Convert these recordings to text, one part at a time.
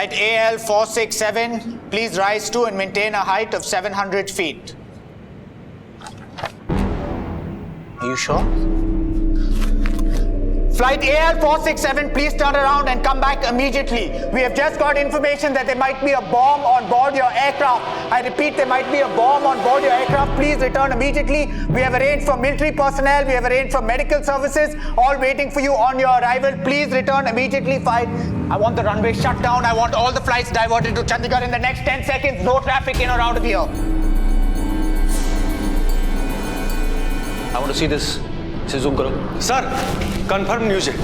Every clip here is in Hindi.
Flight AL 467, please rise to and maintain a height of 700 feet. Are you sure? Flight AL 467, please turn around and come back immediately. We have just got information that there might be a bomb on board your aircraft. I repeat, there might be a bomb on board your aircraft. Please return immediately. We have arranged for military personnel, we have arranged for medical services, all waiting for you on your arrival. Please return immediately. I want the runway shut down. I want all the flights diverted to Chandigarh in the next 10 seconds. No traffic in or out of here. I want to see this. इसे zoom करो। सर, कंफर्म न्यूज़ है।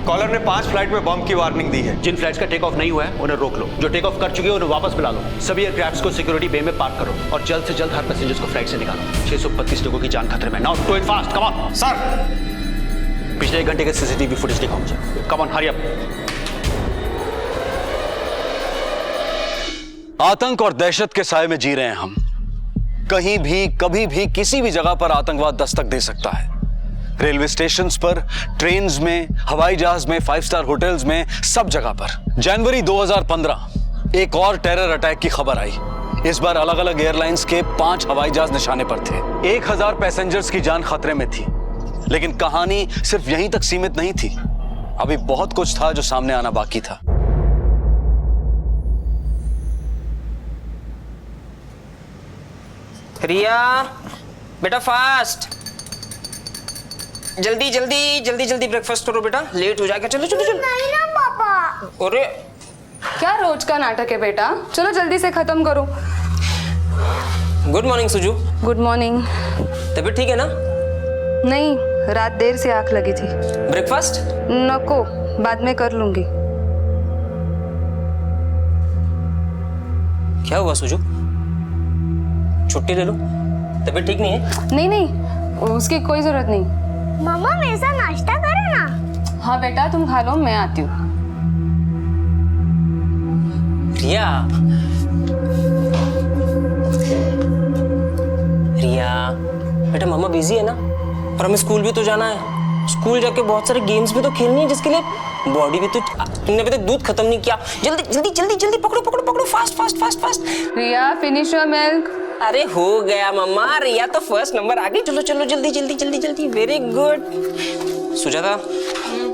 कॉलर ने 5 फ्लाइट में बम की वार्निंग दी है। जिन फ्लाइट्स का टेक ऑफ नहीं हुआ है उन्हें रोक लो। जो टेक ऑफ कर चुके हैं उन्हें वापस बुला लो। सभी एयरक्राफ्ट्स को सिक्योरिटी बे में पार्क करो और जल्द से जल्द हर पैसेंजर्स को फ्लाइट से निकालो। 632 लोगों की जान खतरे में। Now do it fast, come on. Sir, पिछले 1 घंटे के सीसीटीवी फुटेज दिखाओ मुझे। Come on, hurry up. आतंक और दहशत के साए में जी रहे हैं हम। कहीं भी, कभी भी, किसी भी जगह पर आतंकवाद दस्तक दे सकता है। रेलवे स्टेशंस पर, ट्रेन्स में, हवाई जहाज में, 5 स्टार होटल्स में, सब जगह पर। जनवरी 2015 एक और टेरर अटैक की खबर आई। इस बार अलग अलग एयरलाइंस के 5 हवाई जहाज निशाने पर थे। 1000 पैसेंजर्स की जान खतरे में थी। लेकिन कहानी सिर्फ यहीं तक सीमित नहीं थी। अभी बहुत कुछ था जो सामने आना बाकी था। रिया, बेटा फास्ट, जल्दी जल्दी जल्दी जल्दी ब्रेकफास्ट करो बेटा, लेट हो जाएगा। चलो चलो चलो। नहीं ना पापा। अरे क्या रोज का नाटक है बेटा, चलो जल्दी से खत्म करो। Good morning Suju. Good morning. तबीयत ठीक है ना? नहीं, रात देर से आंख लगी थी। ब्रेकफास्ट नको, बाद में कर लूंगी। क्या हुआ सुजू? छुट्टी ले लो। तबीयत ठीक नहीं है? नहीं नहीं, उसकी कोई जरूरत नहीं। मम्मा मेरे साथ नाश्ता करो ना। हाँ बेटा, तुम खा लो, मैं आती हूँ। रिया, रिया बेटा, मम्मा बिजी है ना, और हमें स्कूल भी तो जाना है। स्कूल जाके बहुत सारे गेम्स भी तो खेलनी है, जिसके लिए बॉडी भी तो। तुमने अभी तक दूध खत्म नहीं किया। जल्दी जल्दी जल्दी जल्दी पकड़ो पकड़ो पकड़ो, fast fast fast fast. Riya, finish your milk. अरे हो गया मम्मा, रिया तो फर्स्ट नंबर आ गई। चलो चलो जल्दी जल्दी जल्दी जल्दी। Very good. सुजाता,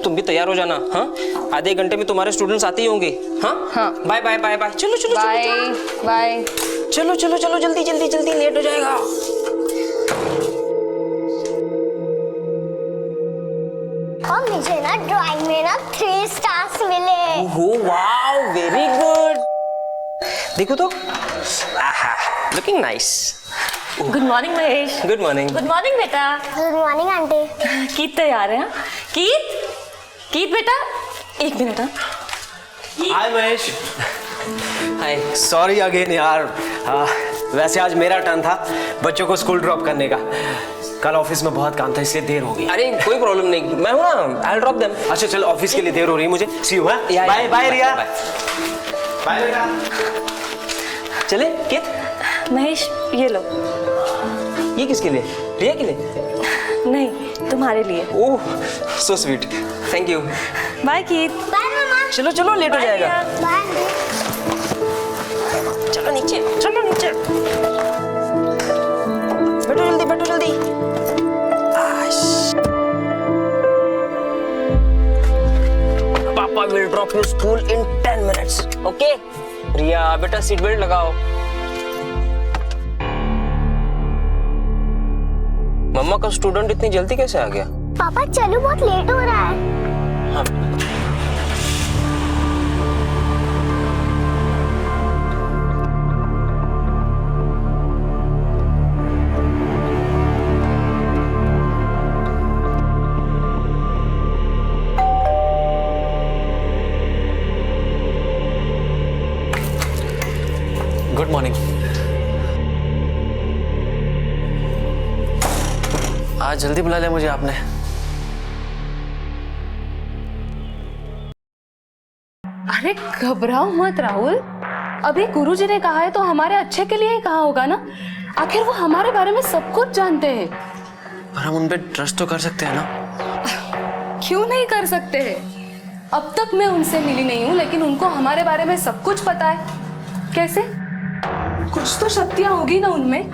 तुम भी तैयार हो जाना। हाँ, आधे घंटे में तुम्हारे स्टूडेंट्स आते ही होंगे। हाँ हाँ। Bye bye bye bye. चलो चलो बाय बाय। चलो चलो चलो जल्दी जल्दी जल्दी, लेट हो जाएगा। और मुझे ना ड्राइंग में ना 3 स्टार्स मिले। Oh wow, very good. देखो तो, looking nice. Good morning Mahesh. Good morning. Good morning बेटा। Good morning aunty. कीत तैयार है? हाँ? कीत, कीत बेटा, 1 minute. Hi Mahesh. Hi. Sorry again यार। वैसे आज मेरा टर्न था बच्चों को स्कूल ड्रॉप करने का। कल ऑफिस में बहुत काम था, इसलिए देर हो गई। अरे कोई प्रॉब्लम नहीं, मैं हूँ ना, आई विल ड्रॉप देम। अच्छा चलो, ऑफिस के लिए देर हो रही है मुझे। See you. Bye bye Riya. Bye बेटा। चले कित? महेश, ये लो। ये किसके लिए? रिया के लिए? नहीं, तुम्हारे लिए। Oh so sweet, thank you. Bye कीत। बाय मम्मा। चलो चलो, लेट हो जाएगा। Bye aunty. चलो नीचे, चलो नीचे। बैठो जल्दी, बैठो जल्दी। पापा will drop you school in 10 minutes, okay? Riya बेटा, सीट बेल्ट लगाओ। मम्मा का स्टूडेंट इतनी जल्दी कैसे आ गया? पापा चलो, बहुत लेट हो रहा है। हाँ। Good morning. आज जल्दी बुला लिया मुझे आपने। अरे घबराओ मत राहुल, अभी गुरुजी ने कहा है तो हमारे अच्छे के लिए ही कहा होगा ना। आखिर वो हमारे बारे में सब कुछ जानते हैं। पर हम उन पे ट्रस्ट तो कर सकते हैं ना? क्यों नहीं कर सकते हैं? अब तक मैं उनसे मिली नहीं हूँ, लेकिन उनको हमारे बारे में सब कुछ पता है। कैसे? कुछ तो शक्तियां होगी ना उनमें,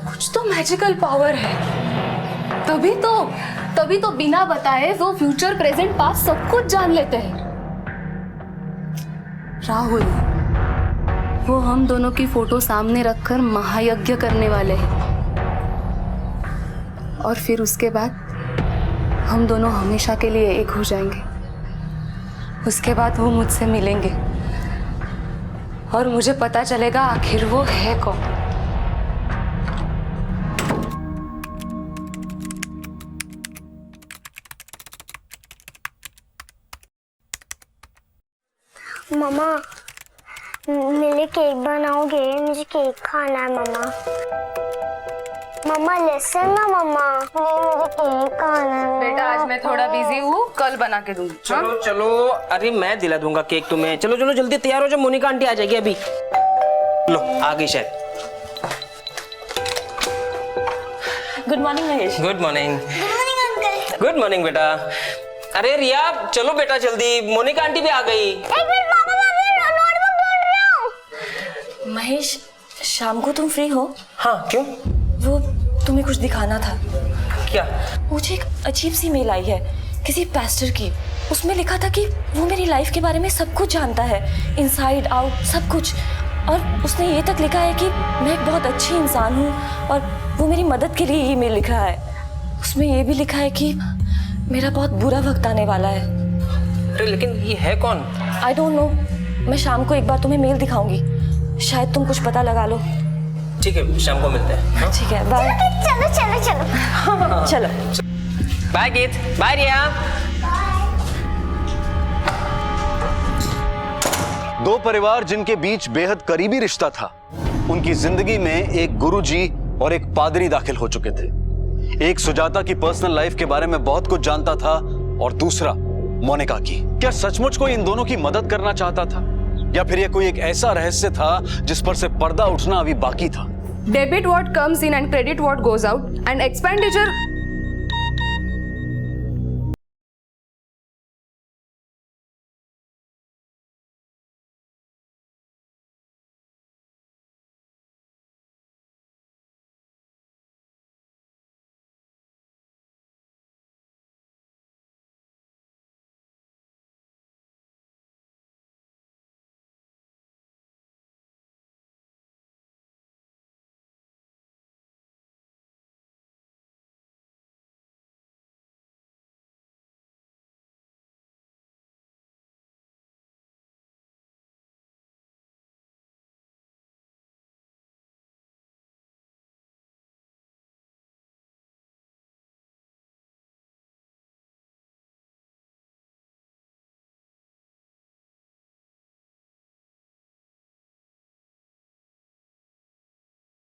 कुछ तो मैजिकल पावर है। तभी तो बिना बताए वो फ्यूचर प्रेजेंट पास्ट सब कुछ जान लेते हैं। राहुल, वो हम दोनों की फोटो सामने रखकर महायज्ञ करने वाले हैं, और फिर उसके बाद हम दोनों हमेशा के लिए एक हो जाएंगे। उसके बाद वो मुझसे मिलेंगे और मुझे पता चलेगा आखिर वो है कौन। मम्मा, मेरे लिए केक बनाओगे? मुझे केक खाना है मम्मा। मम्मा लिसन ना मम्मा, मुझे केक खाना है। बेटा आज मैं थोड़ा बिजी हूँ, कल बना के दूंगी। चलो चलो, अरे मैं दिला दूंगा केक तुम्हें। चलो चलो जल्दी तैयार हो जाओ, मोनिका आंटी आ जाएगी अभी। लो आ गई शायद। Good morning Mahesh. Good morning. Good morning uncle. Good morning बेटा। अरे रिया चलो बेटा जल्दी, मोनिका आंटी भी आ गई। एक मिनट पापा, मैं नोटबुक ढूंढ रही हूँ। महेश, शाम को तुम फ्री हो? हाँ क्यों? वो तुम्हें कुछ दिखाना था। क्या? मुझे एक अजीब सी मेल आई है किसी पास्टर की। उसमें लिखा था कि वो मेरी लाइफ के बारे में सब कुछ जानता है, इनसाइड आउट सब कुछ। और उसने ये तक लिखा है कि मैं एक बहुत अच्छी इंसान हूँ और वो मेरी मदद के लिए ये मेल लिख रहा है। उसमें ये भी लिखा है कि मेरा बहुत बुरा वक्त आने वाला है। अरे लेकिन ये है कौन? I don't know. मैं शाम को एक बार तुम्हें मेल दिखाऊंगी, शायद तुम कुछ पता लगा लो। ठीक है शाम को मिलते हैं। ठीक है बाय। चलो चलो चलो। चलो बाय गीत, बाय रिया। दो परिवार जिनके बीच बेहद करीबी रिश्ता था, उनकी जिंदगी में एक गुरुजी और एक पादरी दाखिल हो चुके थे। एक सुजाता की पर्सनल लाइफ के बारे में बहुत कुछ जानता था और दूसरा मोनिका की। क्या सचमुच कोई इन दोनों की मदद करना चाहता था, या फिर यह कोई एक ऐसा रहस्य था जिस पर से पर्दा उठना अभी बाकी था? Debit what comes in and credit what goes out and expenditure.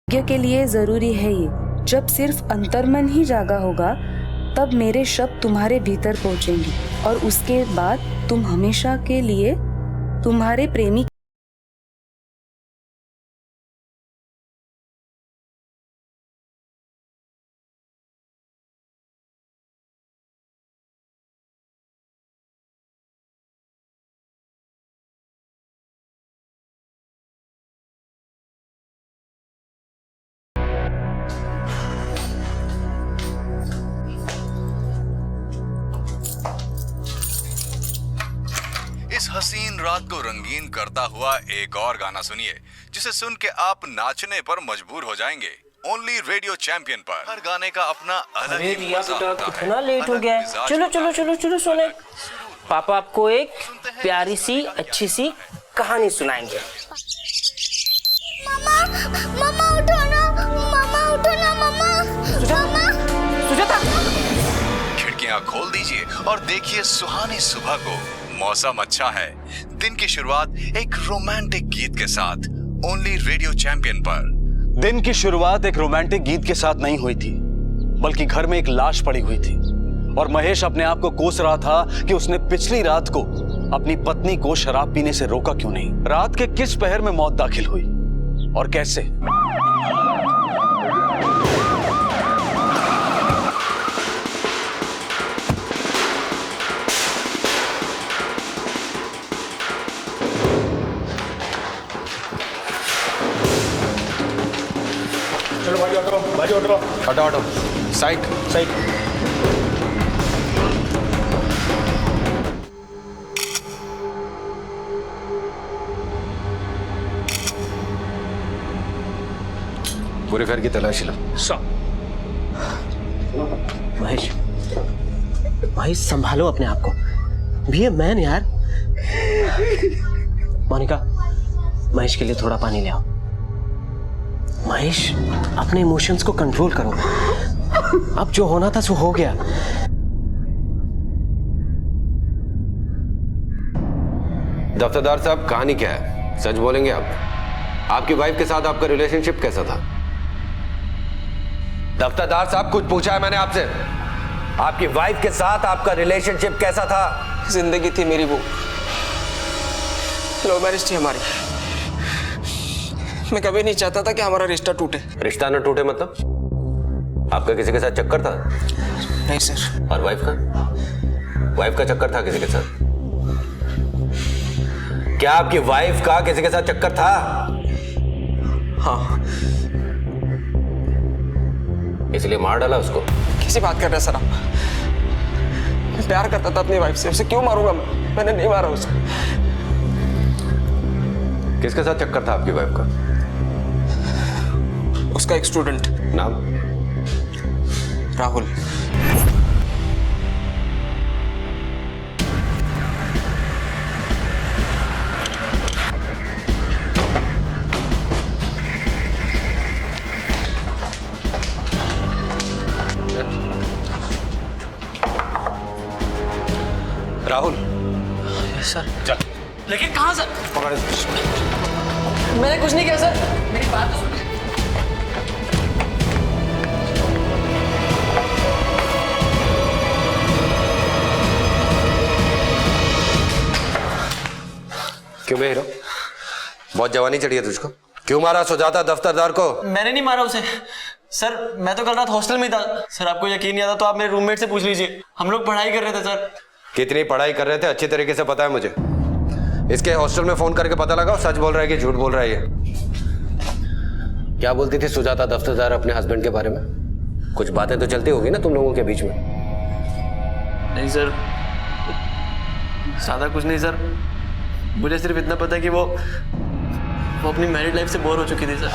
के लिए जरूरी है ये, जब सिर्फ अंतर्मन ही जागा होगा तब मेरे शब्द तुम्हारे भीतर पहुंचेंगे और उसके बाद तुम हमेशा के लिए तुम्हारे प्रेमी। इस हसीन रात को रंगीन करता हुआ एक और गाना सुनिए, जिसे सुन के आप नाचने पर मजबूर हो जाएंगे। ओनली रेडियो चैंपियन पर। हर गाने का अपना अलग ही मजा होता है। कितना लेट हो गया है। चलो चलो चलो चलो सोने, पापा आपको एक प्यारी सी अच्छी सी कहानी सुनाएंगे। मम्मा मम्मा उठो ना, मम्मा उठो ना मम्मा। मम्मा सुजाता, खिड़कियां खोल दीजिए और देखिए सुहानी सुबह को। मौसम अच्छा है। दिन की शुरुआत एक रोमांटिक गीत के साथ ओनली रेडियो चैंपियन पर। दिन की शुरुआत एक रोमांटिक गीत के साथ नहीं हुई थी, बल्कि घर में एक लाश पड़ी हुई थी और महेश अपने आप को कोस रहा था कि उसने पिछली रात को अपनी पत्नी को शराब पीने से रोका क्यों नहीं। रात के किस पहर में मौत दाखिल हुई और कैसे? हटो हटो, साइड साइड। पूरे घर की तलाशी लो। महेश, महेश संभालो अपने आप को, बी ए मैन यार। मोनिका, महेश के लिए थोड़ा पानी ले आओ। महेश, अपने इमोशंस को कंट्रोल करो। अब जो होना था सो हो गया। दफ्तरदार साहब, कहानी क्या है? सच बोलेंगे आप? आपकी वाइफ के साथ आपका रिलेशनशिप कैसा था? दफ्तरदार साहब, कुछ पूछा है मैंने आपसे। आपकी वाइफ के साथ आपका रिलेशनशिप कैसा था? जिंदगी थी मेरी वो, लव मैरिज थी हमारी। मैं कभी नहीं चाहता था कि हमारा रिश्ता टूटे। रिश्ता न टूटे मतलब? आपका किसी के साथ चक्कर था? नहीं सर। और वाइफ का? वाइफ का चक्कर था किसी के साथ? क्या आपकी वाइफ का किसी के साथ चक्कर था? हाँ। इसलिए मार डाला उसको? कैसी बात कर रहे हैं सर आप? मैं प्यार करता था अपनी वाइफ से, उसे क्यों मारूंगा मैं? मैंने नहीं मारा उसे। किसके साथ चक्कर था आपकी वाइफ का? उसका एक स्टूडेंट। नाम? राहुल। राहुल। सर। चल। लेकिन कहाँ सर? पकड़। मैंने कुछ नहीं किया सर, मेरी बात तो सुनिए। क्यों बे हीरो? बहुत जवानी चढ़ी है तुझको। क्यों मारा सुजाता दफ्तरदार को? मैंने नहीं मारा उसे सर, मैं तो कल रात हॉस्टल में था सर। आपको यकीन नहीं आता तो आप मेरे रूममेट से पूछ लीजिए, हम लोग पढ़ाई कर रहे थे सर। कितनी पढ़ाई कर रहे थे अच्छी तरीके से पता है मुझे। इसके हॉस्टल में फोन करके पता लगाओ सच बोल रहा है कि झूठ बोल रहा है ये। क्या बोलती थी सुजाता दफ्तरदार अपने हस्बैंड के बारे में? कुछ बातें तो चलती होगी ना तुम लोगों के बीच में? नहीं सर, ज्यादा कुछ नहीं सर। मुझे सिर्फ इतना पता है कि वो अपनी मैरिड लाइफ से बोर हो चुकी थी सर।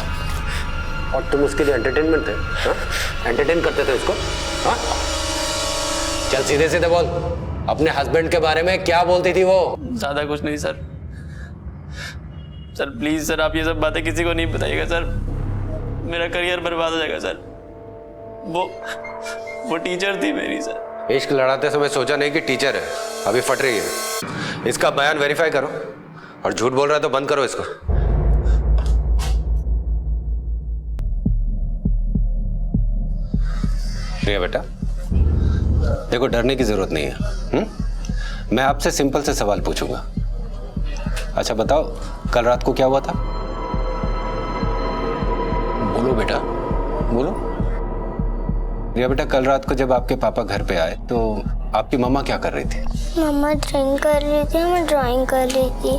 और तुम उसके लिए एंटरटेनमेंट थे? एंटरटेन करते थे उसको? हाँ? चल सीधे सीधे बोल, अपने हस्बैंड के बारे में क्या बोलती थी वो? ज्यादा कुछ नहीं सर। सर प्लीज सर, आप ये सब बातें किसी को नहीं बताइएगा सर, मेरा करियर बर्बाद हो जाएगा सर। वो टीचर थी मेरी सर। इश्क लड़ाते समय सोचा नहीं कि टीचर है, अभी फट रही है। इसका बयान वेरीफाई करो, और झूठ बोल रहा है तो बंद करो इसको। प्रिया बेटा, देखो डरने की जरूरत नहीं है। मैं आपसे सिंपल से सवाल पूछूंगा। अच्छा बताओ, कल रात को क्या हुआ था? बोलो बेटा, बोलो। प्रिया बेटा, कल रात को जब आपके पापा घर पे आए तो आपकी मम्मा क्या कर रही थी? मम्मा ड्राइंग कर रही थी, मैं ड्राइंग कर रही थी।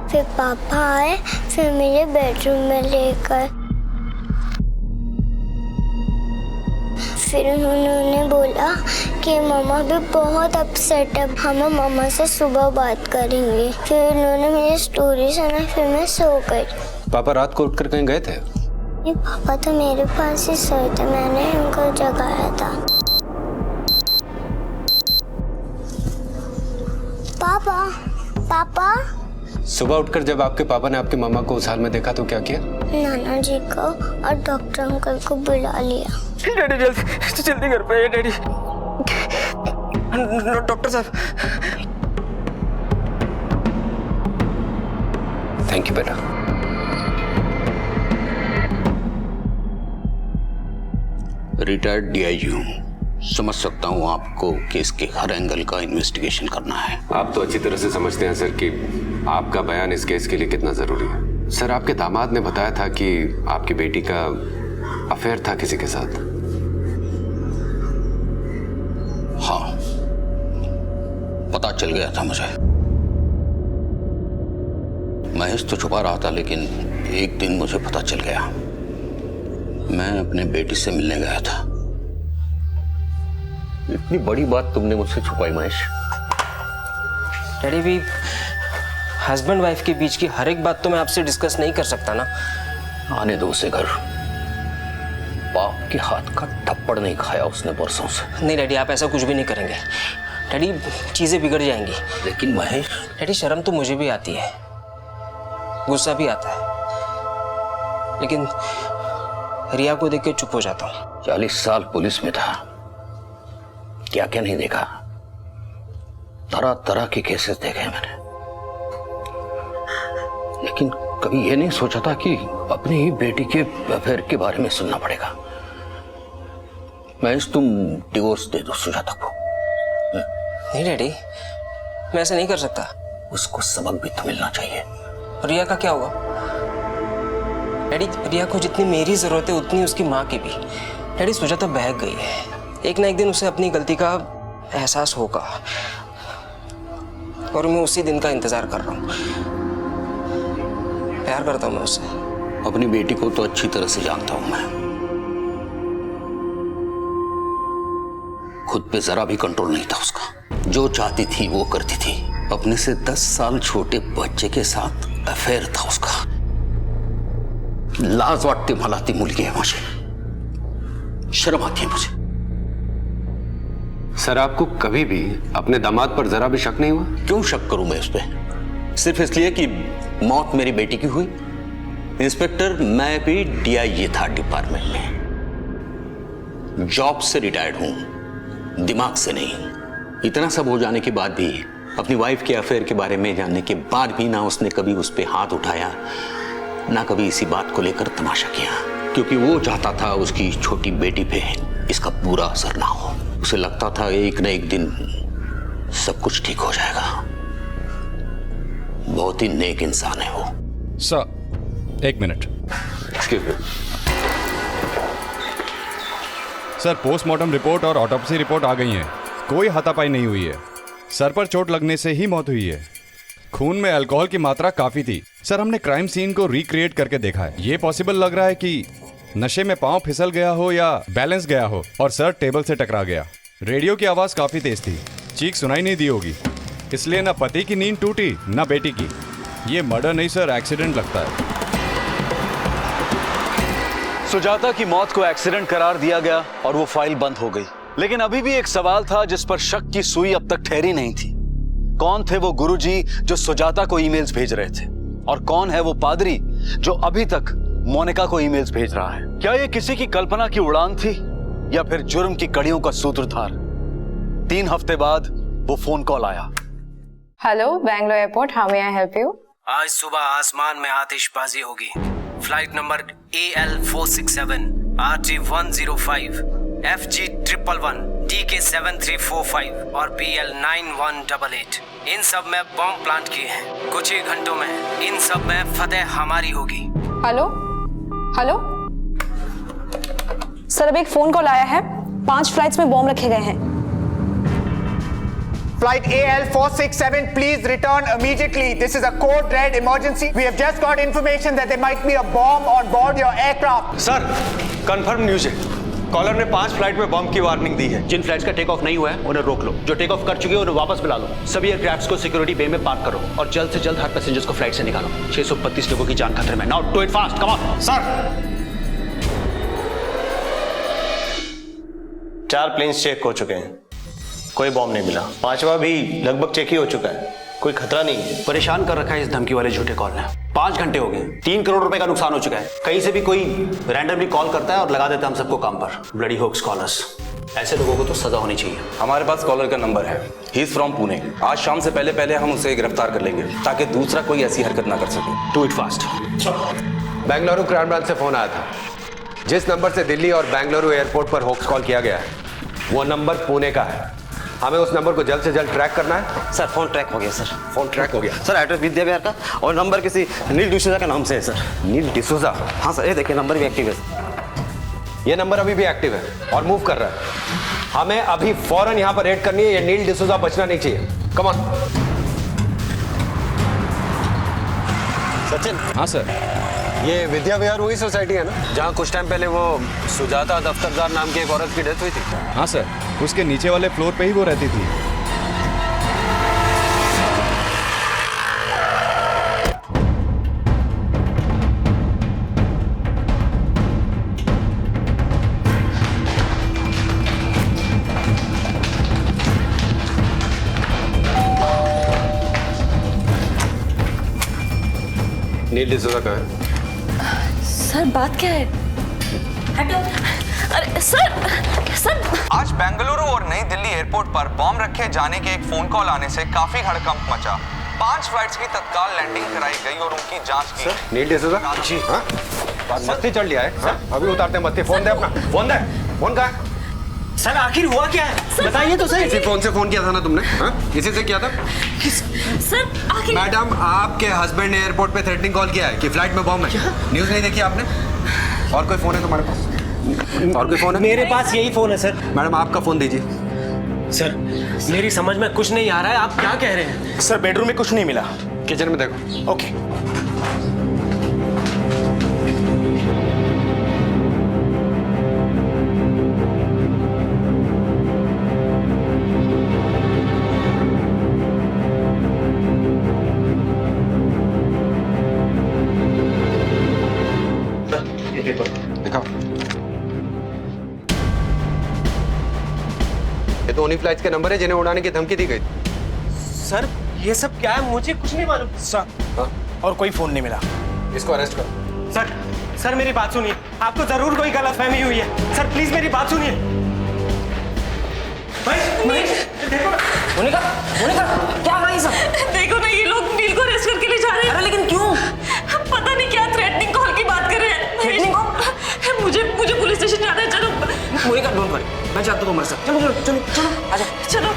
फिर पापा आए, फिर मुझे बेडरूम में लेकर, फिर उन्होंने बोला कि मम्मा भी बहुत अपसेट है, हम मम्मा से सुबह बात करेंगे। फिर उन्होंने मुझे स्टोरी सुनाई, फिर मैं सो गई। पापा रात को उठकर कहीं गए थे? ये पापा तो मेरे पास ही सोए थे, मैंने उनको जगाया था। पापा, पापा। सुबह उठकर जब आपके पापा ने आपकी मम्मा को उस हाल में देखा तो क्या किया? नाना जी को और डॉक्टर अंकल को बुला लिया। डैडी जल्दी घर पे आइए डैडी। डॉक्टर साहब। थैंक यू बेटा। रिटायर्ड डीआईजी हूँ, समझ सकता हूँ आपको केस के हर एंगल का इन्वेस्टिगेशन करना है। आप तो अच्छी तरह से समझते हैं सर कि आपका बयान इस केस के लिए कितना जरूरी है। सर, आपके दामाद ने बताया था कि आपकी बेटी का अफेयर था किसी के साथ। हाँ, पता चल गया था मुझे। महेश तो छुपा रहा था, लेकिन एक दिन मुझे पता चल गया। मैं अपने बेटी से मिलने गया था। इतनी बड़ी बात तुमने मुझसे छुपाई महेश। डैडी भी हस्बैंड वाइफ के बीच की हर एक बात तो मैं आपसे डिस्कस नहीं कर सकता ना। आने दो उसे घर। बाप के हाथ का थप्पड़ नहीं खाया उसने परसों से। नहीं डैडी, आप ऐसा कुछ भी नहीं करेंगे। डैडी चीजें बिगड़ जाएंगी। लेकिन महेश। डैडी शर्म तो मुझे भी आती है, गुस्सा भी आता है, लेकिन रिया को देख के चुप हो जाता हूँ। 40 साल पुलिस में था, क्या क्या नहीं देखा। तरह तरह के केसेस देखे मैंने, लेकिन कभी ये नहीं सोचा था कि अपनी ही बेटी के अफेयर के बारे में सुनना पड़ेगा। महेश, तुम डिवोर्स दे दो सुजाता को। नहीं डैडी, मैं ऐसा नहीं कर सकता। उसको सबक भी तो मिलना चाहिए। रिया का क्या होगा? डैडी रिया को जितनी मेरी जरूरत है उतनी उसकी माँ की भी। डैडी सुजाता बहक गई है, एक ना एक दिन उसे अपनी गलती का एहसास होगा, और मैं उसी दिन का इंतजार कर रहा हूँ। प्यार करता हूँ मैं उससे। अपनी बेटी को तो अच्छी तरह से जानता हूं मैं। खुद पे जरा भी कंट्रोल नहीं था उसका। जो चाहती थी वो करती थी। अपने से 10 साल छोटे बच्चे के साथ अफेयर था उसका। लाज वाटते मला ती मुलगी है मुझे, शर्म आती है मुझे। सर, आपको कभी भी अपने दामाद पर जरा भी शक नहीं हुआ? क्यों शक करूं मैं उस पे? सिर्फ इसलिए कि मौत मेरी बेटी की हुई। इंस्पेक्टर, मैं भी DIA था डिपार्टमेंट में, जॉब से रिटायर्ड हूं, दिमाग से नहीं। इतना सब हो जाने के बाद भी, अपनी वाइफ के अफेयर के बारे में जानने के बाद भी, ना उसने कभी उस पे हाथ उठाया, ना कभी इसी बात को लेकर तमाशा किया, क्योंकि वो चाहता था उसकी छोटी बेटी पे इसका पूरा असर ना हो। उसे लगता था एक न एक दिन सब कुछ ठीक हो जाएगा। बहुत ही नेक इंसान है वो। सर, एक minute. Excuse me. Sir, postmortem report और ऑटोप्सी रिपोर्ट आ गई हैं। कोई हाथापाई नहीं हुई है। सर पर चोट लगने से ही मौत हुई है। खून में अल्कोहल की मात्रा काफी थी। सर, हमने क्राइम सीन को रिक्रिएट करके देखा है। ये पॉसिबल लग रहा है कि नशे में पांव फिसल गया हो या बैलेंस गया हो और सर टेबल से टकरा गया। रेडियो की आवाज काफी तेज थी, चीख सुनाई नहीं दी होगी, इसलिए ना पति की नींद टूटी ना बेटी की। ये मर्डर नहीं सर, एक्सीडेंट लगता है। सुजाता की मौत को एक्सीडेंट करार दिया गया और वो फाइल बंद हो गई। लेकिन अभी भी एक सवाल था जिस पर शक की सुई अब तक ठहरी नहीं थी। कौन थे वो गुरुजी जो सुजाता को ईमेल्स भेज रहे थे, और कौन है वो पादरी जो अभी तक मोनिका को ईमेल्स भेज रहा है? क्या ये किसी की कल्पना की उड़ान थी या फिर जुर्म की कड़ियों का सूत्रधार? 3 हफ्ते बाद वो फोन कॉल आया। Hello, Bangalore airport, how may I help you? आज सुबह आसमान में आतिशबाजी होगी। Flight number AL467 RT105 FG111 DK7345 और BL9188 इन सब में बॉम्ब प्लांट किए हैं। कुछ ही घंटों में इन सब में फतेह हमारी होगी। हेलो हेलो सर, अब एक फोन कॉल आया है। 5 फ्लाइट्स में बॉम्ब रखे गए हैं। Flight AL467, please return immediately. This is a code red emergency. We have just got information that there might be a bomb on board your aircraft. Sir, confirm news है। कॉलर ने 5 फ्लाइट में बॉम्ब की वार्निंग दी है। जिन फ्लाइट्स का टेक ऑफ नहीं हुआ है उन्हें रोक लो। जो टेक ऑफ कर चुके हैं उन्हें वापस बुला लो। सभी एयरक्राफ्ट्स को सिक्योरिटी बे में पार्क करो और जल्द से जल्द हर पैसेंजर्स को फ्लाइट से निकालो। 632 लोगों की जान खतरे में। Now do it fast, come on. Sir, 4 planes check हो चुके हैं, कोई बॉम्ब नहीं मिला। 5वां भी लगभग चेक ही हो चुका है, कोई खतरा नहीं है। परेशान कर रखा है इस धमकी वाले झूठे कॉल ने। 5 घंटे हो गए, 3 करोड़ रुपए का नुकसान हो चुका है। कहीं से भी कोई रैंडमली कॉल करता है और लगा देता है हम सबको काम पर। Bloody hoax callers. ऐसे लोगों को तो सजा होनी चाहिए। हमारे पास कॉलर का नंबर है। He is from Pune. आज शाम से पहले हम उसे गिरफ्तार कर लेंगे ताकि दूसरा कोई ऐसी हरकत ना कर सके। Do it fast. Bengaluru crime branch से फोन आया था। जिस नंबर से दिल्ली और बेंगलुरु एयरपोर्ट पर होक्स कॉल किया गया है वो नंबर पुणे का है। हमें उस नंबर को जल्द से जल्द ट्रैक करना है। सर, फोन ट्रैक हो गया सर। फोन ट्रैक हो गया सर। एड्रेस विद्या विहार का और नंबर किसी नील डिसूजा का नाम से है सर। नील डिसूजा? हाँ सर, ये देखिए नंबर भी एक्टिव है। ये नंबर अभी भी एक्टिव है और मूव कर रहा है। हमें अभी फौरन यहाँ पर रेड करनी है। ये नील डिसूजा बचना नहीं चाहिए। Come on. सचिन। हाँ सर। ये विद्या विहार वही सोसाइटी है ना जहाँ कुछ टाइम पहले वो सुजाता दफ्तरदार नाम की एक औरत की डेथ हुई थी? हाँ सर, उसके नीचे वाले फ्लोर पे ही वो रहती थी। नील डिसूजा कहाँ है? सर बात क्या है? हटो। अरे सर आज बेंगलुरु और नई दिल्ली एयरपोर्ट पर बॉम्ब रखे जाने के एक फोन कॉल आने से काफी हड़कंप मचा। 5 फ्लाइट्स की तत्काल लैंडिंग कराई गई और उनकी जांच की। नील डिसूजा जी। हाँ मस्ती चढ़ लिया है। हाँ? अभी उतारते मस्ती। फोन दे अपना। फोन दे। फोन कहाँ है? सर आखिर हुआ क्या है बताइए तो सही। इसी फोन से फोन किया था ना तुमने? हाँ इसी से किया था? सर आखिर मैडम आपके हस्बैंड ने एयरपोर्ट पे थ्रेटनिंग कॉल किया है कि फ्लाइट में बॉम्ब है। न्यूज़ नहीं देखी आपने? और कोई फोन है तुम्हारे पास? और कोई फोन है? मेरे पास यही फोन है सर। मैडम आपका फोन दीजिए। सर मेरी समझ में कुछ नहीं आ रहा है, आप क्या कह रहे हैं? सर बेडरूम में कुछ नहीं मिला। किचन में देखो। ओके। दिखाओ। ये तो उन्हीं फ्लाइट्स के नंबर है जिन्हें उड़ाने की धमकी दी गई। सर ये सब क्या है, मुझे कुछ नहीं मालूम। सर और कोई फोन नहीं मिला। इसको अरेस्ट करो। सर मेरी बात सुनिए, आपको जरूर कोई गलतफहमी हुई है। सर प्लीज मेरी बात सुनिए। देखो मोनिका क्या हुआ ये सब? देखो ना ये लोग नील को अरेस्ट करके ले जा रहे हैं। अरे लेकिन क्यों? पता नहीं क्या थ्रेटनिंग कॉल की बात कर रहे हैं। Threatening call? मुझे पुलिस स्टेशन जाना है। चलो मोनिका डोंट वरी, मैं चाहता हूँ तुम्हारे साथ। चलो आजा। चलो।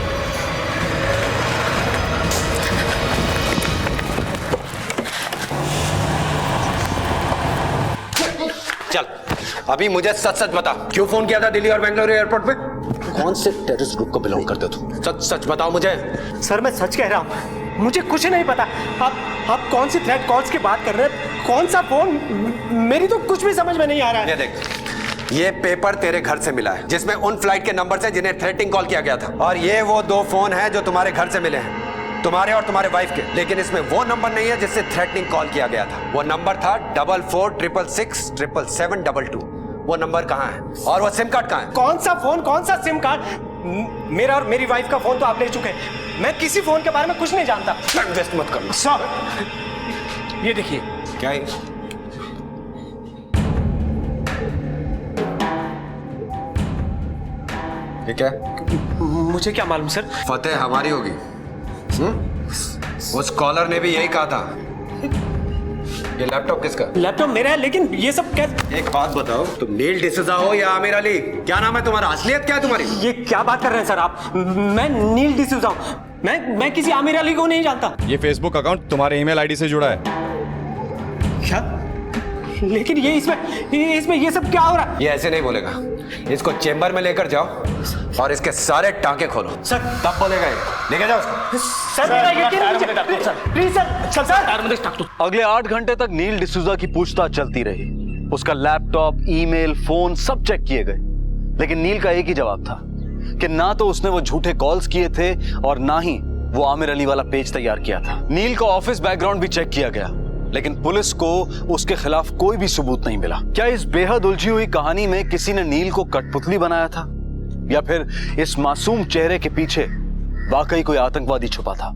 चल अभी मुझे सच सच बता, क्यों फोन किया था दिल्ली और बेंगलुरु एयरपोर्ट पे? कौन से टेररिस्ट ग्रुप को बिलोंग करते हो? सच सच बताओ मुझे। सर मैं सच कह रहा हूँ, मुझे कुछ नहीं पता। आप कौन सी थ्रेट कॉल्स की बात कर रहे हैं? कौन सा फोन? मेरी तो कुछ भी समझ में नहीं आ रहा है। ये देख, ये पेपर तेरे घर से मिला है जिसमें उन फ्लाइट के नंबर से जिन्हें थ्रेटिंग कॉल किया गया था, और ये वो 2 फोन हैं जो तुम्हारे घर से मिले हैं, तुम्हारे और तुम्हारे वाइफ के। लेकिन इसमें वो नंबर नहीं है जिससे थ्रेटनिंग कॉल किया गया था। वो नंबर था 44666772। वो नंबर कहाँ है और वो सिम कार्ड कहाँ है? कौन सा फोन, कौन सा सिम कार्ड? मेरा और मेरी वाइफ का फोन तो आप ले चुके हैं। मैं किसी फोन के बारे में कुछ नहीं जानता। वेस्ट मत करना। सर ये देखिए। क्या है? ये क्या? मुझे क्या मालूम सर। फतेह हमारी होगी। उस कॉलर ने भी यही कहा था। ये लैपटॉप किसका? लैपटॉप मेरा है, लेकिन ये सब क्या? एक बात बताओ, तुम नील डिसूजा हो या आमिर अली? क्या नाम है तुम्हारा? असलियत क्या है तुम्हारी? ये क्या बात कर रहे हैं सर आप? मैं नील डिसूजा हूँ। मैं किसी आमिर अली को नहीं जानता। ये फेसबुक अकाउंट तुम्हारे ईमेल आईडी से जुड़ा है। क्या? लेकिन ये इसमें ये सब क्या हो रहा है? ये ऐसे नहीं बोलेगा। इसको चेंबर में लेकर जाओ और इसके सारे टांके खोलो। सर तब बोलेगा ये। लेके जाओ उसको। सर मेरा यकीन नहीं। Please sir sir. अगले 8 घंटे तक नील डिसूजा की पूछताछ चलती रही। उसका लैपटॉप, ईमेल, फोन सब चेक किए गए, लेकिन नील का एक ही जवाब था कि ना तो उसने वो झूठे कॉल्स किए थे और ना ही वो आमिर अली वाला पेज तैयार किया था। नील का ऑफिस बैकग्राउंड भी चेक किया गया, लेकिन पुलिस को उसके खिलाफ कोई भी सबूत नहीं मिला। क्या इस बेहद उलझी हुई कहानी में किसी ने नील को कठपुतली बनाया था, या फिर इस मासूम चेहरे के पीछे वाकई कोई आतंकवादी छुपा था?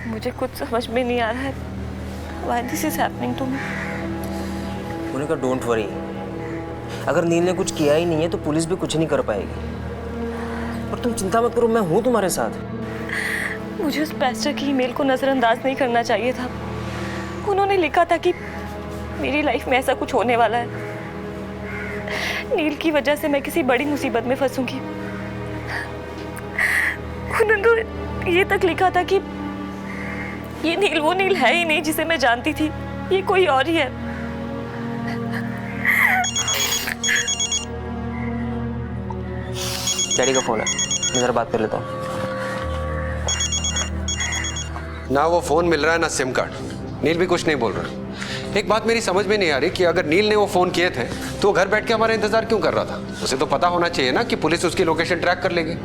मुझे कुछ समझ में नहीं आ रहा है। Why this is happening to me? Monica don't worry, अगर नील ने कुछ किया ही नहीं है तो पुलिस भी कुछ नहीं कर पाएगी। और तुम चिंता मत करो, मैं हूं तुम्हारे साथ। मुझे उस पेस्टर की ईमेल को नजरअंदाज नहीं करना चाहिए था। उन्होंने लिखा था कि मेरी लाइफ में ऐसा कुछ होने वाला है। नील की वजह से मैं किसी बड़ी मुसीबत में फंसूंगी। उन्होंने तो ये तक लिखा था कि ये नील वो नील है ही नहीं जिसे मैं जानती थी, ये कोई और ही है। डैडी का फोन है, मैं जरा बात कर लेता हूँ। ना वो फोन मिल रहा है ना सिम कार्ड। नील भी कुछ नहीं बोल रहा। एक बात मेरी समझ में नहीं आ रही कि अगर नील ने वो फोन किए थे तो वो घर बैठ के हमारा इंतजार क्यों कर रहा था? उसे तो पता होना चाहिए ना कि पुलिस उसकी लोकेशन ट्रैक कर लेगी।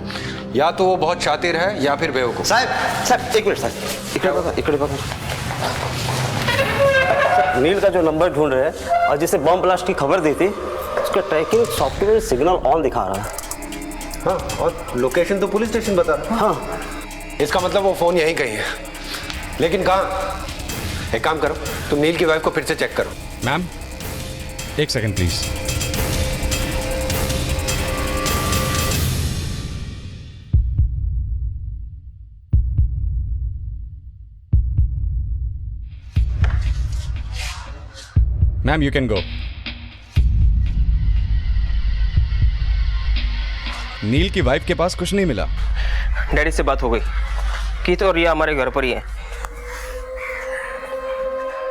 या तो वो बहुत शातिर है या फिर बेवकूफ। साहब एक मिनट साहब, इकडे बघा। नील का जो नंबर ढूंढ रहे हैं और जिसे बम ब्लास्ट की खबर दी थी, उसका ट्रैकिंग सॉफ्टवेयर सिग्नल ऑन दिखा रहा है। हाँ, और लोकेशन तो पुलिस स्टेशन बता रहा है। हाँ, इसका मतलब वो फोन यहीं कहीं है, लेकिन कहाँ? एक काम करो, तुम नील की वाइफ को फिर से चेक करो। मैम, एक second please. Ma'am, you can go. Neel की वाइफ के पास कुछ नहीं मिला। डैडी से बात हो गई कि तो रिया हमारे घर पर ही है।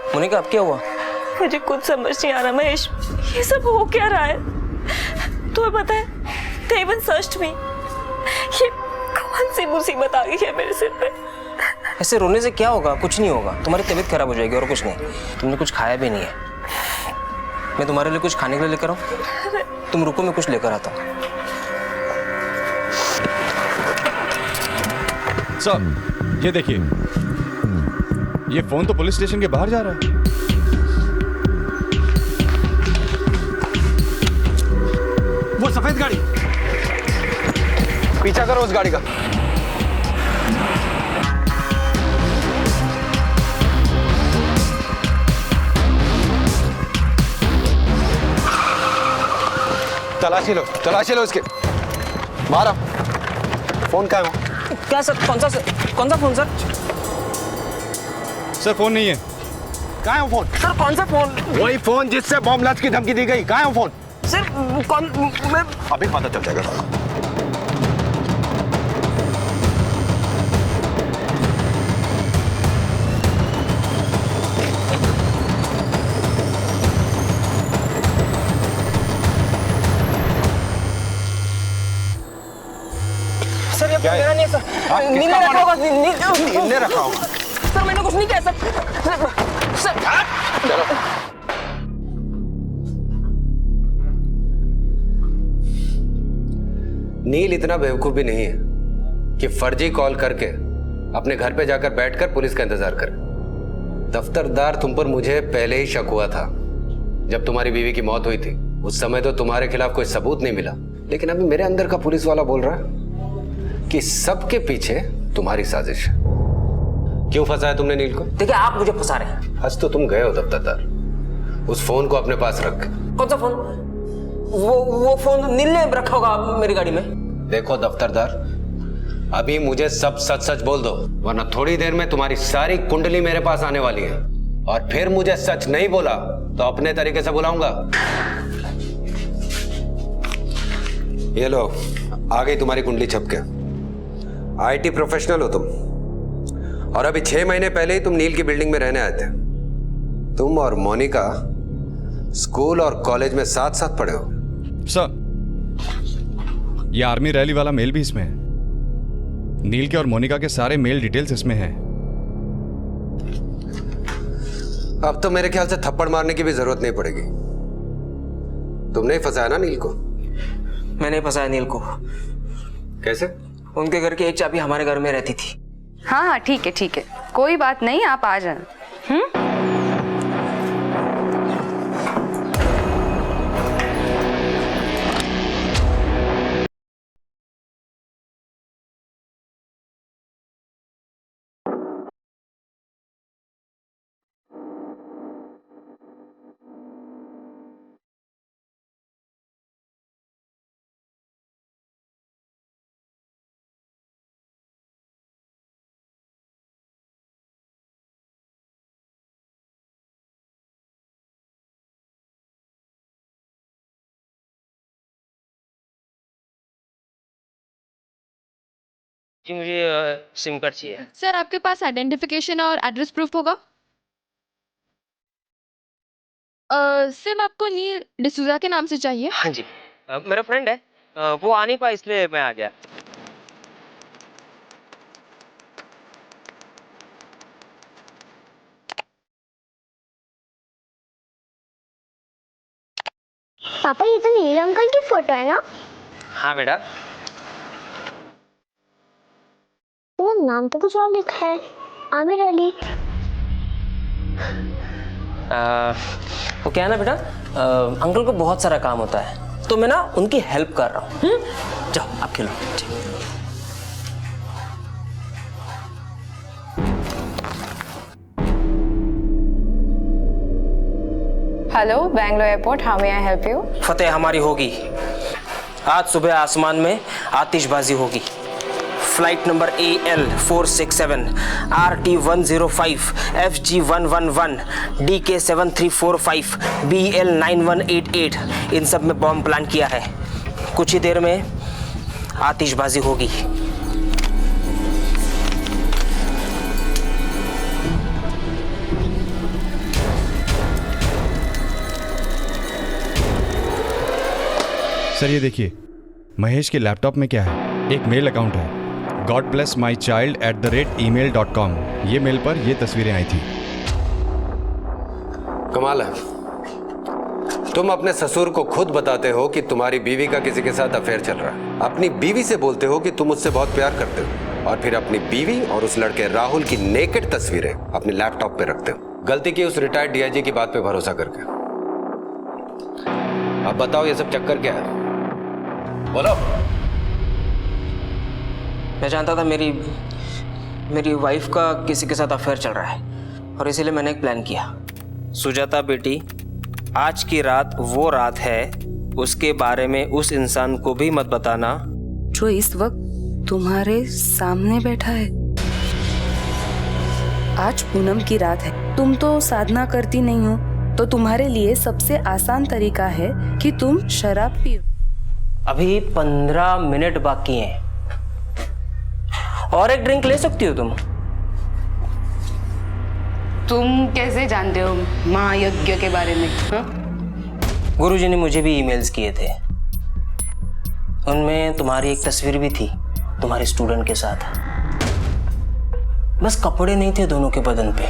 मोनिका, अब क्या हुआ? मुझे कुछ समझ नहीं आ रहा महेश, ये सब हो क्या रहा है? तुम्हें पता है, they even searched me। ये कौन सी मुसीबत आ गई है मेरे सिर पे? ऐसे रोने से क्या होगा? कुछ नहीं होगा, तुम्हारी तबीयत खराब हो जाएगी और कुछ नहीं। तुमने कुछ खाया भी नहीं है। मैं तुम्हारे लिए कुछ खाने के लिए लेकर आऊं? तुम रुको, मैं कुछ लेकर आता हूं। सर, ये देखिए, ये फोन तो पुलिस स्टेशन के बाहर जा रहा है। वो सफेद गाड़ी, पीछा करो उस गाड़ी का। तलाशी लो इसके। बाहर आओ। फोन कहाँ है? क्या सर? कौन सा फोन सर? सर, फोन नहीं है। कहाँ है वो फोन? सर, कौन सा फोन? वही फोन जिससे बॉम्ब ब्लास्ट की धमकी दी गई। कहाँ है वो फोन? सर, कौन? मैं अभी पता चल जाएगा। सर, ये मेरा नहीं है सर। नील ने रखा होगा। नील ने रखा होगा। सर, मैंने कुछ नहीं किया सर। चलो। नील इतना बेवकूफ भी नहीं है कि फर्जी कॉल करके अपने घर पे जाकर बैठकर पुलिस का इंतजार करे। दफ्तरदार, तुम पर मुझे पहले ही शक हुआ था। जब तुम्हारी बीवी की मौत हुई थी उस समय तो तुम्हारे खिलाफ कोई सबूत नहीं मिला, लेकिन अभी मेरे अंदर का पुलिस वाला बोल रहा है कि सबके पीछे तुम्हारी साजिश है। क्यों फंसाया तुमने नील को? देखिए, आप मुझे फंसा रहे हैं। आज तो तुम गए हो दफ्तरदार। उस फोन को अपने पास रख। कौन सा फोन? वो फोन नील ने रखा होगा मेरी गाड़ी में। देखो दफ्तरदार, अभी मुझे सब सच सच बोल दो, वरना थोड़ी देर में तुम्हारी सारी कुंडली मेरे पास आने वाली है और फिर मुझे सच नहीं बोला तो अपने तरीके से बुलाऊंगा। ये लो, आ गई तुम्हारी कुंडली छप के। आईटी प्रोफेशनल हो तुम, और अभी 6 महीने पहले ही तुम नील की बिल्डिंग में रहने आए थे। तुम और मोनिका स्कूल और कॉलेज में साथ साथ पढ़े हो। सर, ये आर्मी रैली वाला मेल भी इसमें है। नील के और मोनिका के सारे मेल डिटेल्स इसमें हैं। अब तो मेरे ख्याल से थप्पड़ मारने की भी जरूरत नहीं पड़ेगी। तुमने ही फंसाया ना नील को? मैंने फंसाया नील को। कैसे? उनके घर की एक चाबी हमारे घर में रहती थी। हाँ, ठीक है, कोई बात नहीं, आप आ जाना। जी, मुझे सिम कार्ड चाहिए। सर, आपके पास आइडेंटिफिकेशन और एड्रेस प्रूफ होगा? सिम आपको नील डिसूजा के नाम से चाहिए? हाँ जी, मेरा फ्रेंड है, वो आ नहीं पाया इसलिए मैं आ गया। पापा ये तो नील अंकल की फोटो है ना? हाँ बेटा। वो नाम तो कुछ और लिखा है, आमिर अली। वो क्या है ना बेटा, अंकल को बहुत सारा काम होता है तो मैं ना उनकी हेल्प कर रहा हूँ। जाओ आप खेलो। Hello Bangalore airport, how may I help you? फतेह हमारी होगी। आज सुबह आसमान में आतिशबाजी होगी। Flight number AL467, RT105, FG111, DK7345, BL9188, इन सब में बॉम्ब प्लान किया है। कुछ ही देर में आतिशबाजी होगी। सर ये देखिए, महेश के लैपटॉप में क्या है, एक मेल अकाउंट है, godblessmychild@email.com। ये मेल पर ये तस्वीरें आई थी। कमाल है, तुम अपने ससुर को खुद बताते हो कि तुम्हारी बीवी का किसी के साथ अफेयर चल रहा है। अपनी बीवी से बोलते हो कि तुम उससे बहुत प्यार करते हो, और फिर अपनी बीवी और उस लड़के राहुल की नेकेड तस्वीरें अपने लैपटॉप पे रखते हो। गलती की उस रिटायर्ड DIG की बात पे भरोसा करके। अब बताओ ये सब चक्कर क्या है? बोलो। मैं जानता था मेरी वाइफ का किसी के साथ अफेयर चल रहा है, और इसीलिए मैंने एक प्लान किया। सुजाता बेटी, आज की रात वो रात है, उसके बारे में उस इंसान को भी मत बताना जो इस वक्त तुम्हारे सामने बैठा है। आज पूनम की रात है, तुम तो साधना करती नहीं हो, तो तुम्हारे लिए सबसे आसान तरीका है कि तुम शराब पियो। अभी 15 मिनट बाकी हैं, और एक ड्रिंक ले सकती हो तुम। तुम कैसे जानते हो महायज्ञ के बारे में? गुरुजी ने मुझे भी ईमेल्स किए थे, उनमें तुम्हारी एक तस्वीर भी थी तुम्हारे स्टूडेंट के साथ। बस कपड़े नहीं थे दोनों के बदन पे।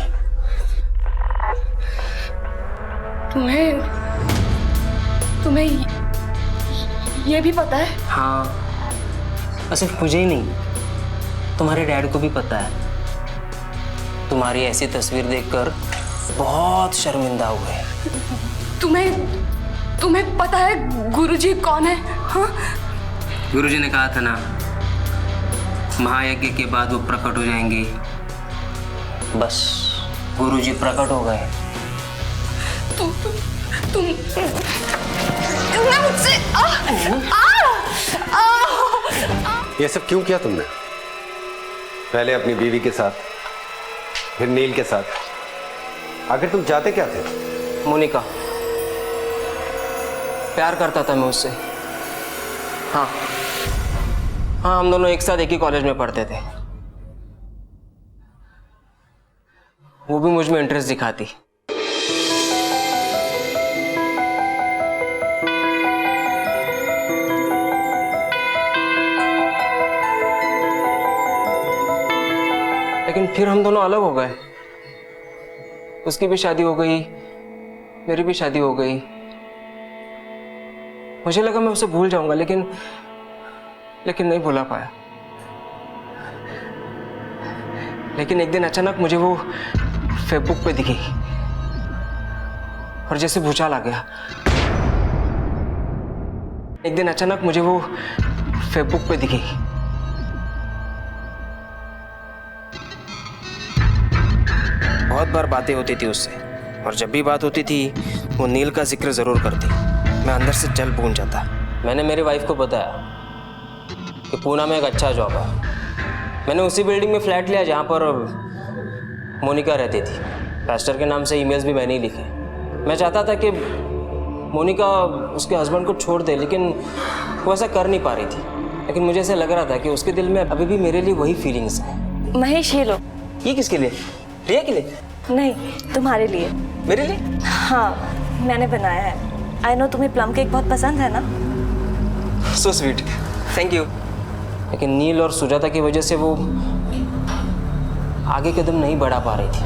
तुम्हें ये भी पता है? हाँ, सिर्फ मुझे ही नहीं, तुम्हारे डैड को भी पता है। तुम्हारी ऐसी तस्वीर देखकर बहुत शर्मिंदा हुए। तुम्हें पता है गुरुजी कौन है? हाँ? गुरुजी ने कहा था ना, महायज्ञ के बाद वो प्रकट हो जाएंगे। बस गुरुजी प्रकट हो गए। तुम मुझसे ये सब क्यों किया तुमने? पहले अपनी बीवी के साथ, फिर नील के साथ। आखिर तुम चाहते क्या थे? मोनिका, प्यार करता था मैं उससे। हाँ, हम दोनों एक साथ एक ही कॉलेज में पढ़ते थे। वो भी मुझ में इंटरेस्ट दिखाती। लेकिन फिर हम दोनों अलग हो गए। उसकी भी शादी हो गई, मेरी भी शादी हो गई। मुझे लगा मैं उसे भूल जाऊंगा, लेकिन नहीं भुला पाया। लेकिन एक दिन अचानक मुझे वो फेसबुक पे दिखी, और जैसे भूचाल आ गया। एक दिन अचानक मुझे वो फेसबुक पे दिखी। बहुत बार बातें होती थी उससे, और जब भी बात होती थी वो नील का जिक्र जरूर करती। मैं अंदर से जल भून जाता। मैंने मेरी वाइफ को बताया कि पूना में एक अच्छा जॉब है। मैंने उसी बिल्डिंग में फ्लैट लिया जहाँ पर मोनिका रहती थी। पास्टर के नाम से ईमेल्स भी मैंने ही लिखे। मैं चाहता था कि मोनिका उसके हस्बैंड को छोड़ दे, लेकिन वो ऐसा कर नहीं पा रही थी। लेकिन मुझे ऐसा लग रहा था कि उसके दिल में अभी भी मेरे लिए वही फीलिंग्स हैं। महेश, ये लो। ये किसके लिए? रिया के लिए? नहीं, तुम्हारे लिए। मेरे लिए? हाँ, मैंने बनाया है। आई नो तुम्हें प्लम केक बहुत पसंद है ना? सो स्वीट, थैंक यू। लेकिन नील और सुजाता की वजह से वो आगे कदम नहीं बढ़ा पा रही थी।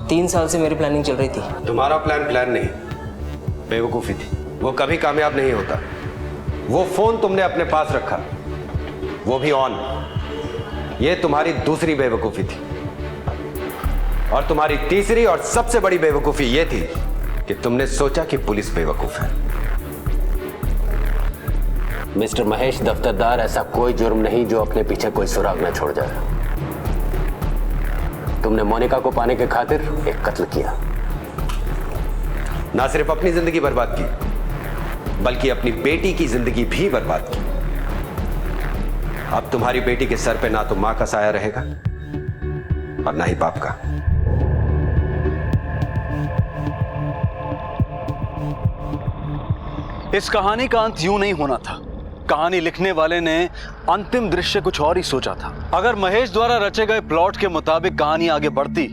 3 साल से मेरी प्लानिंग चल रही थी। तुम्हारा प्लान नहीं, बेवकूफी थी, वो कभी कामयाब नहीं होता। वो फोन तुमने अपने पास रखा, वो भी ऑन, ये तुम्हारी दूसरी बेवकूफी थी। और तुम्हारी तीसरी और सबसे बड़ी बेवकूफी ये थी कि तुमने सोचा कि पुलिस बेवकूफ है। मिस्टर महेश दफ्तरदार, ऐसा कोई जुर्म नहीं जो अपने पीछे कोई सुराग न छोड़ जाए। तुमने मोनिका को पाने के खातिर एक कत्ल किया। ना सिर्फ अपनी जिंदगी बर्बाद की, बल्कि अपनी बेटी की जिंदगी भी बर्बाद की। अब तुम्हारी बेटी के सर पे ना तो मां का साया रहेगा और ना ही बाप का। इस कहानी का अंत यूं नहीं होना था। कहानी लिखने वाले ने अंतिम दृश्य कुछ और ही सोचा था। अगर महेश द्वारा रचे गए प्लॉट के मुताबिक कहानी आगे बढ़ती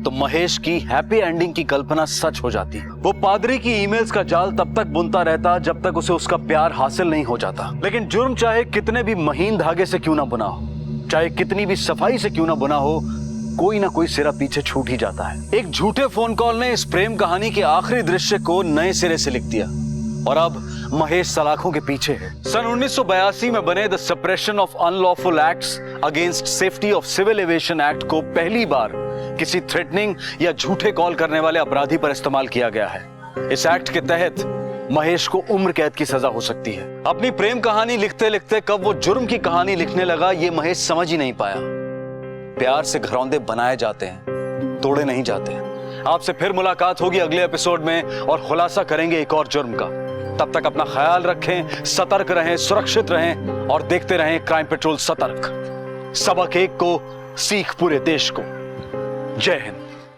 तो महेश की हैप्पी एंडिंग की कल्पना सच हो जाती। वो पादरी की ईमेल्स का जाल तब तक बुनता रहता जब तक उसे उसका प्यार हासिल नहीं हो जाता। लेकिन जुर्म चाहे कितने भी महीन धागे से क्यों ना बुना हो, चाहे कितनी भी सफाई से क्यों ना बुना हो, कोई ना कोई सिरा पीछे छूट ही जाता है। एक झूठे फोन कॉल ने इस प्रेम कहानी के आखिरी दृश्य को नए सिरे से लिख दिया और अब महेश सलाखों के पीछे है। सन 1982 में बने the suppression of unlawful acts against safety of civil aviation act को पहली बार किसी थ्रेटनिंग या झूठे कॉल करने वाले अपराधी पर इस्तेमाल किया गया है। इस एक्ट के तहत महेश को उम्र कैद की सजा हो सकती है। अपनी प्रेम कहानी लिखते लिखते कब वो जुर्म की कहानी लिखने लगा, ये महेश समझ ही नहीं पाया। प्यार से घरौंदे बनाए जाते हैं, तोड़े नहीं जाते हैं। आपसे फिर मुलाकात होगी अगले एपिसोड में और खुलासा करेंगे एक और जुर्म का। तब तक अपना ख्याल रखें, सतर्क रहें, सुरक्षित रहें और देखते रहें क्राइम पेट्रोल सतर्क। सबक एक को, सीख पूरे देश को। जय हिंद।